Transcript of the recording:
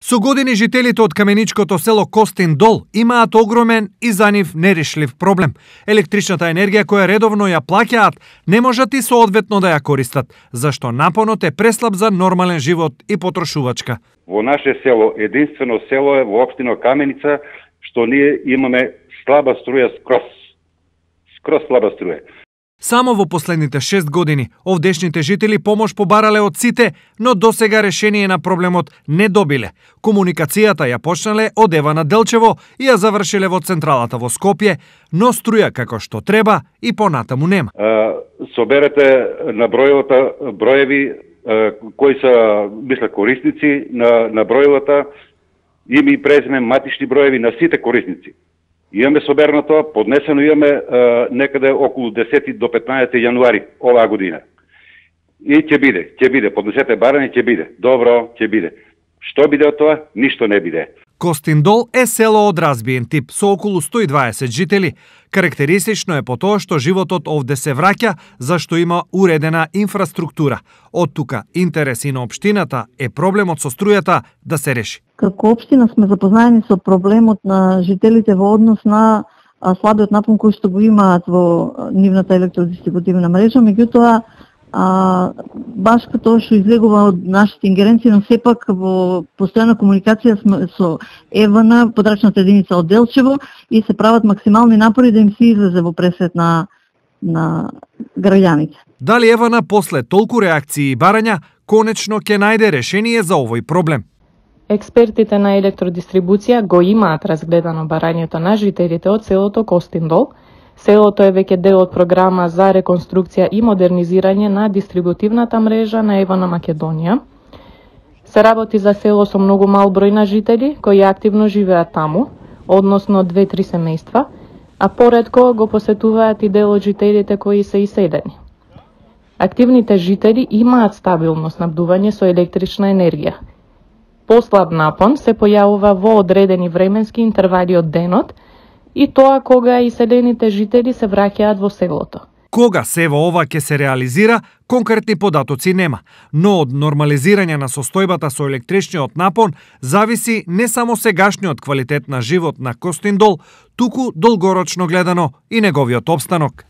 Со години жителите од каменичкото село Костин Дол имаат огромен и за нив нерешлив проблем. Електричната енергија која редовно ја плаќаат не можат и соодветно да ја користат, зашто напонот е преслаб за нормален живот и потрошувачка. Во наше село, единствено село е во општина Каменица, што ние имаме слаба струја скроз слаба струја. Само во последните 6 години овдешните жители помош побарале од сите, но досега решение на проблемот не добиле. Комуникацијата ја почнале од Евана Делчево и ја завршиле во централата во Скопје, но струја како што треба и понатаму нема. Соберете на броеви кои се мисля корисници на бројовата, име и презиме, матични броеви на сите корисници. Имаме соберано тоа, поднесено имаме некаде околу 10 до 15 јануари оваа година. И ќе биде, поднесете барање, ќе биде. Добро, ќе биде. Што биде од тоа? Ништо не биде. Костиндол е село од разбиен тип, со околу 120 жители. Карактеристично е по тоа што животот овде се враќа, зашто има уредена инфраструктура. Од тука интереси на општината е проблемот со струјата да се реши. Како општина сме запознаени со проблемот на жителите во однос на слабиот напон кој што го имаат во нивната електродистрибутивна мрежа, меѓутоа баш като што излегува од нашите ингеренции, но сепак во постојана комуникација сме со Евана, подрачната единица од Делчево, и се прават максимални напори да им се излезе во пресвет на граѓаните. Дали Евана после толку реакции и барања конечно ќе најде решение за овој проблем? Експертите на електродистрибуција го имаат разгледано барањето на жителите од селото Костиндол. Селото е веќе дел од програма за реконструкција и модернизирање на дистрибутивната мрежа на Евана Македонија. Се работи за село со многу мал број на жители кои активно живеат таму, односно 2-3 семејства, а поретко го посетуваат и дел од жителите кои се иселени. Активните жители имаат стабилно снабдување со електрична енергија. Послаб напон се појавува во одредени временски интервали од денот, и тоа кога иселените жители се враќаат во селото. Кога сево ова ќе се реализира, конкретни податоци нема, но од нормализирање на состојбата со електричниот напон зависи не само сегашниот квалитет на живот на Костиндол, туку долгорочно гледано и неговиот опстанок.